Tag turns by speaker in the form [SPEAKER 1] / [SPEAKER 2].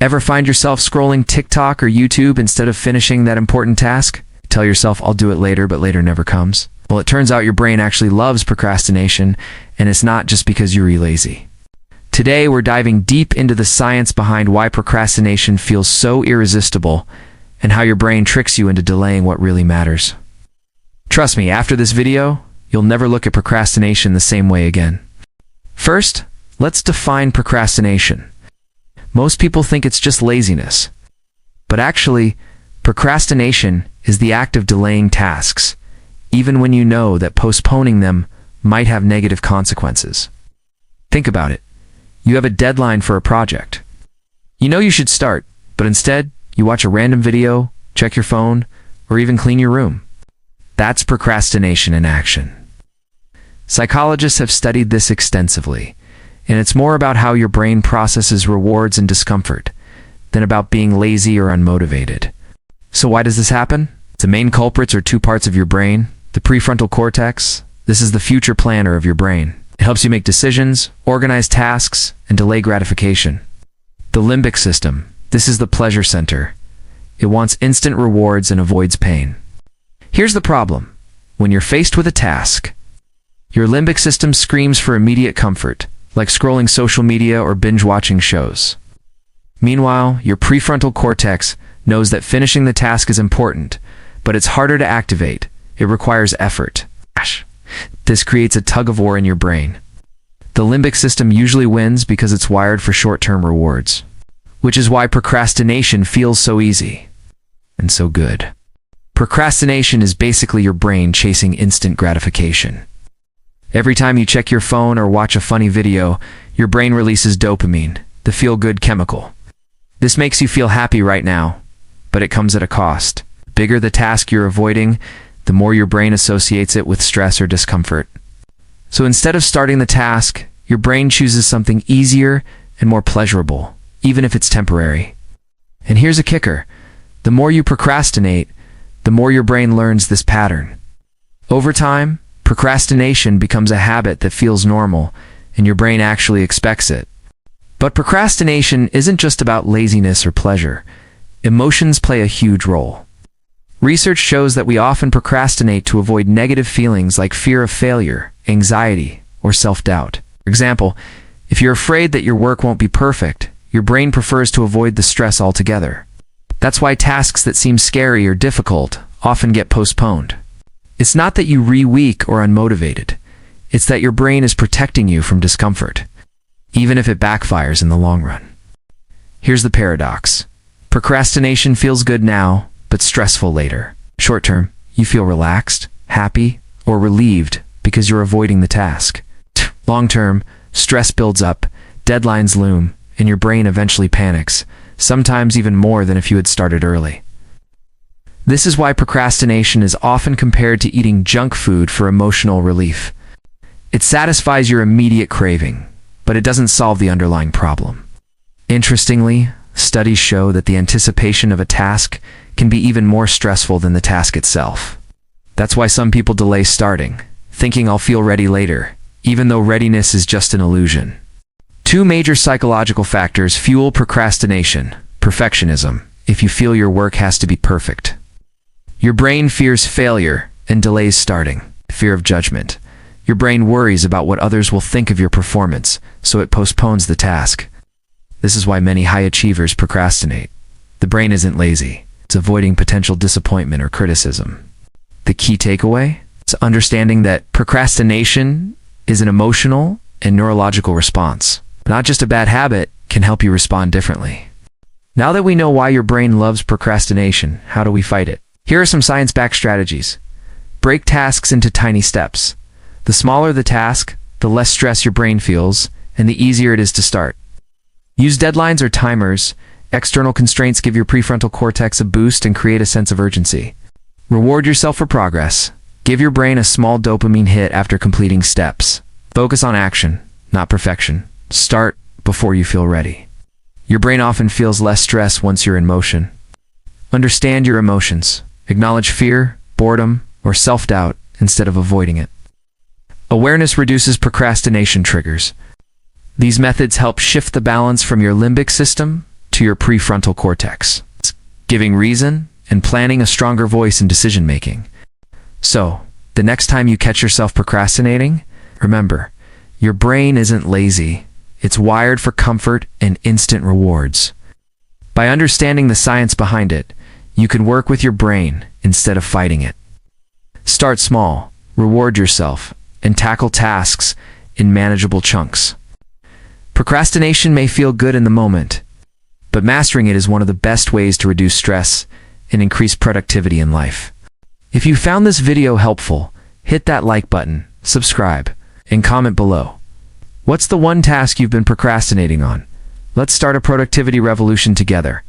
[SPEAKER 1] Ever find yourself scrolling TikTok or YouTube instead of finishing that important task? Tell yourself, I'll do it later, but later never comes. Well, it turns out your brain actually loves procrastination, and it's not just because you're lazy. Today, we're diving deep into the science behind why procrastination feels so irresistible and how your brain tricks you into delaying what really matters. Trust me, after this video, you'll never look at procrastination the same way again. First, let's define procrastination. Most people think it's just laziness. But actually, procrastination is the act of delaying tasks, even when you know that postponing them might have negative consequences. Think about it. You have a deadline for a project. You know you should start, but instead, you watch a random video, check your phone, or even clean your room. That's procrastination in action. Psychologists have studied this extensively, and it's more about how your brain processes rewards and discomfort than about being lazy or unmotivated. So why does this happen? The main culprits are two parts of your brain. The prefrontal cortex, this is the future planner of your brain. It helps you make decisions, organize tasks, and delay gratification. The limbic system, this is the pleasure center. It wants instant rewards and avoids pain. Here's the problem. When you're faced with a task, your limbic system screams for immediate comfort, like scrolling social media or binge-watching shows. Meanwhile, your prefrontal cortex knows that finishing the task is important, but it's harder to activate. It requires effort. This creates a tug-of-war in your brain. The limbic system usually wins because it's wired for short-term rewards, which is why procrastination feels so easy and so good. Procrastination is basically your brain chasing instant gratification. Every time you check your phone or watch a funny video, your brain releases dopamine, the feel-good chemical. This makes you feel happy right now, but it comes at a cost. The bigger the task you're avoiding, the more your brain associates it with stress or discomfort. So instead of starting the task, your brain chooses something easier and more pleasurable, even if it's temporary. And here's a kicker. The more you procrastinate, the more your brain learns this pattern. Over time, procrastination becomes a habit that feels normal, and your brain actually expects it. But procrastination isn't just about laziness or pleasure. Emotions play a huge role. Research shows that we often procrastinate to avoid negative feelings like fear of failure, anxiety, or self-doubt. For example, if you're afraid that your work won't be perfect, your brain prefers to avoid the stress altogether. That's why tasks that seem scary or difficult often get postponed. It's not that you're weak or unmotivated. It's that your brain is protecting you from discomfort, even if it backfires in the long run. Here's the paradox. Procrastination feels good now, but stressful later. Short term, you feel relaxed, happy, or relieved because you're avoiding the task. Long term, stress builds up, deadlines loom, and your brain eventually panics, sometimes even more than if you had started early. This is why procrastination is often compared to eating junk food for emotional relief. It satisfies your immediate craving, but it doesn't solve the underlying problem. Interestingly, studies show that the anticipation of a task can be even more stressful than the task itself. That's why some people delay starting, thinking I'll feel ready later, even though readiness is just an illusion. Two major psychological factors fuel procrastination: perfectionism, if you feel your work has to be perfect. Your brain fears failure and delays starting. Fear of judgment. Your brain worries about what others will think of your performance, so it postpones the task. This is why many high achievers procrastinate. The brain isn't lazy. It's avoiding potential disappointment or criticism. The key takeaway is understanding that procrastination is an emotional and neurological response. Not just a bad habit, can help you respond differently. Now that we know why your brain loves procrastination, how do we fight it? Here are some science-backed strategies. Break tasks into tiny steps. The smaller the task, the less stress your brain feels, and the easier it is to start. Use deadlines or timers. External constraints give your prefrontal cortex a boost and create a sense of urgency. Reward yourself for progress. Give your brain a small dopamine hit after completing steps. Focus on action, not perfection. Start before you feel ready. Your brain often feels less stress once you're in motion. Understand your emotions. Acknowledge fear, boredom, or self-doubt instead of avoiding it. Awareness reduces procrastination triggers. These methods help shift the balance from your limbic system to to your prefrontal cortex, giving reason and planning a stronger voice in decision-making. So, the next time you catch yourself procrastinating, remember, your brain isn't lazy. It's wired for comfort and instant rewards. By understanding the science behind it, you can work with your brain instead of fighting it. Start small, reward yourself, and tackle tasks in manageable chunks. Procrastination may feel good in the moment, but mastering it is one of the best ways to reduce stress and increase productivity in life. If you found this video helpful, hit that like button, subscribe, and comment below. What's the one task you've been procrastinating on? Let's start a productivity revolution together.